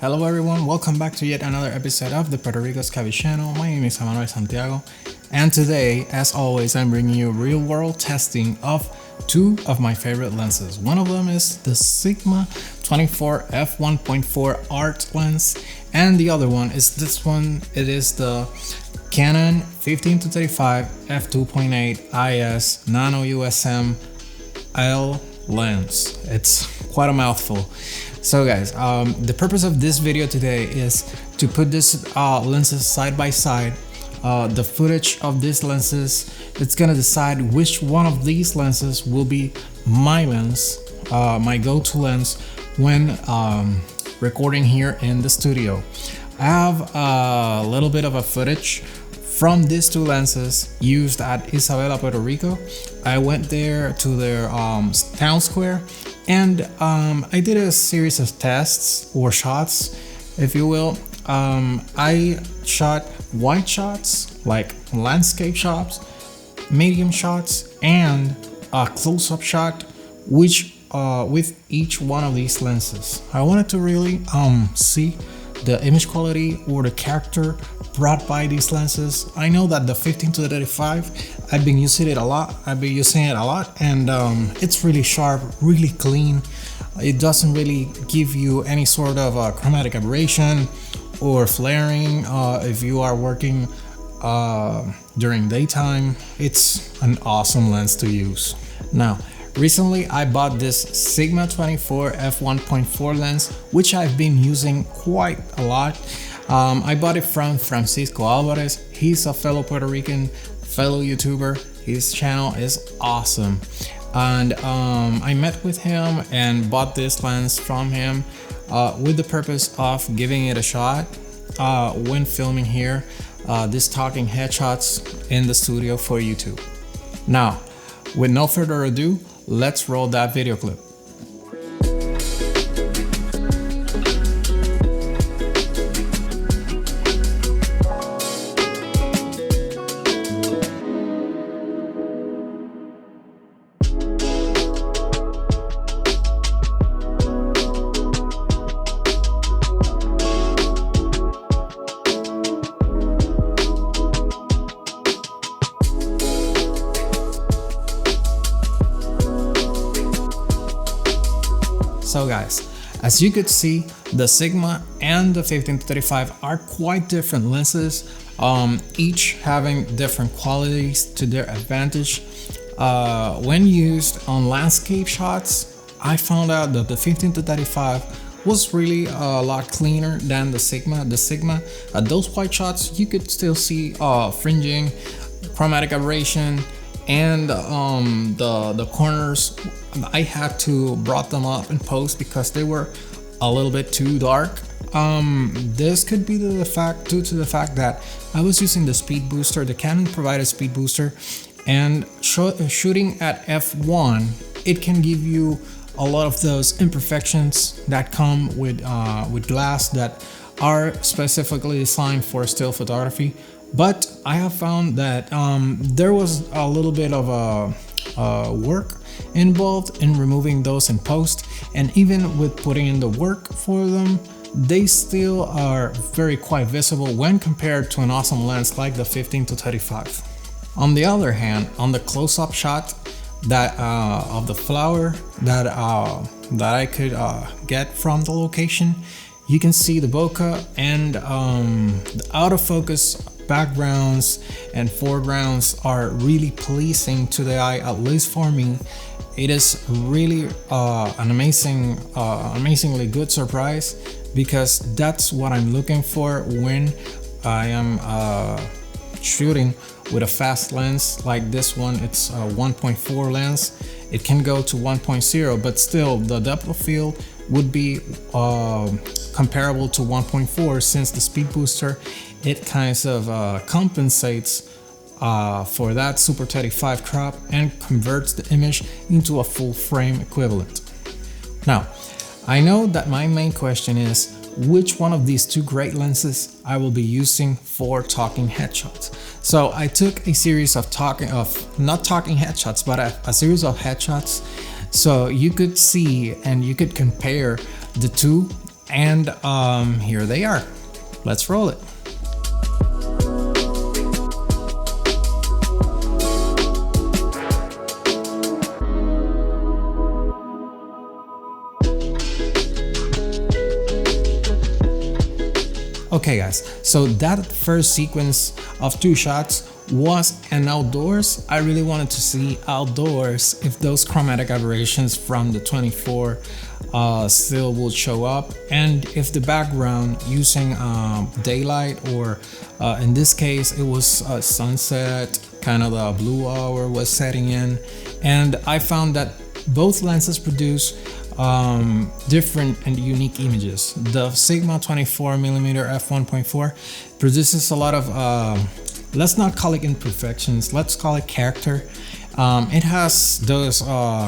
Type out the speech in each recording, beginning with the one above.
Hello everyone, welcome back to yet another episode of the Puerto Rico's Cavi channel. My name is Manuel Santiago, and today, as always, I'm bringing you real-world testing of two of my favorite lenses. One of them is the Sigma 24 f1.4 art lens, and the other one is this one. It is the Canon 15-35 f2.8 IS Nano USM L lens. It's quite a mouthful. So guys, the purpose of this video today is to put these lenses side by side. The footage of these lenses, it's gonna decide which one of these lenses will be my lens, my go-to lens when recording here in the studio. I have a little bit of a footage from these two lenses used at Isabela, Puerto Rico. I went there to their town square, and I did a series of tests or shots, if you will. I shot wide shots, like landscape shots, medium shots, and a close-up shot, which with each one of these lenses. I wanted to really see the image quality or the character brought by these lenses. I know that the 15-35, I've been using it a lot, and it's really sharp, really clean. It doesn't really give you any sort of chromatic aberration or flaring if you are working during daytime. It's an awesome lens to use. Now, recently I bought this Sigma 24 f1.4 lens, which I've been using quite a lot. I bought it from Francisco Alvarez. He's a fellow Puerto Rican, fellow YouTuber. His channel is awesome. And I met with him and bought this lens from him with the purpose of giving it a shot when filming here these talking headshots in the studio for YouTube. Now, with no further ado, let's roll that video clip. So guys, as you could see, the Sigma and the 15-35 are quite different lenses, each having different qualities to their advantage. When used on landscape shots, I found out that the 15-35 was really a lot cleaner than the Sigma. The Sigma, at those wide shots, you could still see fringing, chromatic aberration, and the corners. I had to brought them up in post because they were a little bit too dark. This could be due to the fact that I was using the speed booster. The Canon provided speed booster, and shooting at f1, it can give you a lot of those imperfections that come with glass that are specifically designed for still photography. But I have found that there was a little bit of work involved in removing those in post, and even with putting in the work for them, they still are quite visible when compared to an awesome lens like the 15-35. On the other hand, on the close-up shot that of the flower that I could get from the location, you can see the bokeh and the out of focus backgrounds and foregrounds are really pleasing to the eye. At least for me, it is really an amazingly good surprise, because that's what I'm looking for when I am shooting with a fast lens like this one. It's a 1.4 lens. It can go to 1.0, but still the depth of field would be comparable to 1.4, since the speed booster, it kind of compensates for that Super 35 crop and converts the image into a full frame equivalent. Now, I know that my main question is which one of these two great lenses I will be using for talking headshots. So I took a series of not talking headshots, but a series of headshots, so you could see and you could compare the two and here they are. Let's roll it. Okay guys, so that first sequence of 2 shots was an outdoors. I really wanted to see outdoors if those chromatic aberrations from the 24 still would show up, and if the background using daylight, or in this case it was sunset, kind of the blue hour was setting in, and I found that both lenses produce different and unique images. The Sigma 24mm f1.4 produces a lot of let's not call it imperfections, let's call it character. It has those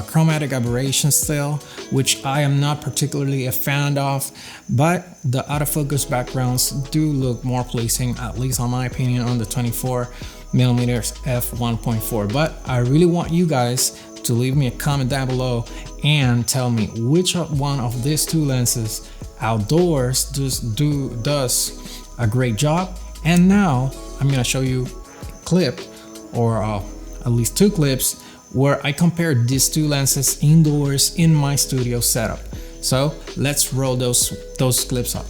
chromatic aberrations still, which I am not particularly a fan of, but the autofocus backgrounds do look more pleasing, at least on my opinion, on the 24mm f1.4. But I really want you guys to leave me a comment down below and tell me which one of these 2 lenses outdoors does a great job. And now I'm gonna show you a clip, or at least 2 clips, where I compared these 2 lenses indoors in my studio setup. So let's roll those clips up.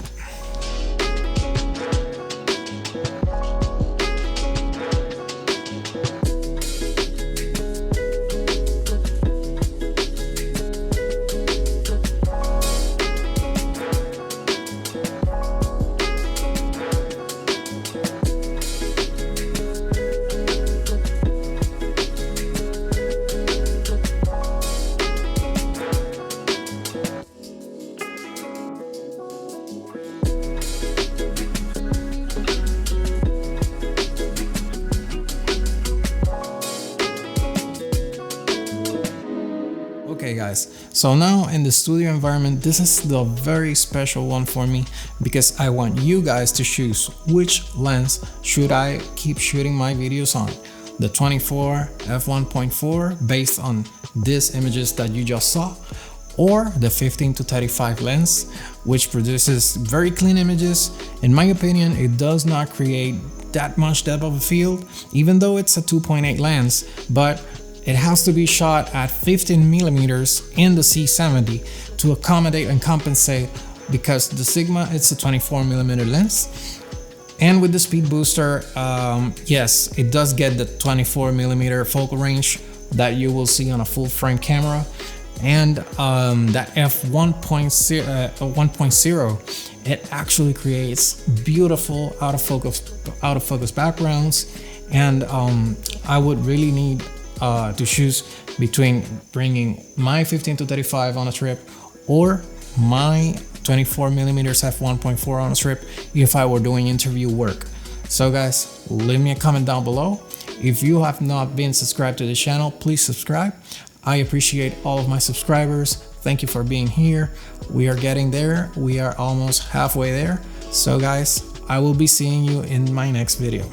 Okay guys, so now in the studio environment, this is the very special one for me, because I want you guys to choose which lens should I keep shooting my videos on. The 24 f1.4 based on these images that you just saw, or the 15-35 lens, which produces very clean images. In my opinion, it does not create that much depth of field, even though it's a 2.8 lens, but it has to be shot at 15mm in the C70 to accommodate and compensate, because the Sigma, it's a 24mm lens. And with the speed booster, yes, it does get the 24mm focal range that you will see on a full frame camera. And that f1.0, it actually creates beautiful out of focus backgrounds. And I would really need to choose between bringing my 15-35 on a trip or my 24mm f1.4 on a trip if I were doing interview work. So guys, leave me a comment down below. If you have not been subscribed to the channel, please subscribe. I appreciate all of my subscribers. Thank you for being here. We are getting there. We are almost halfway there. So guys, I will be seeing you in my next video.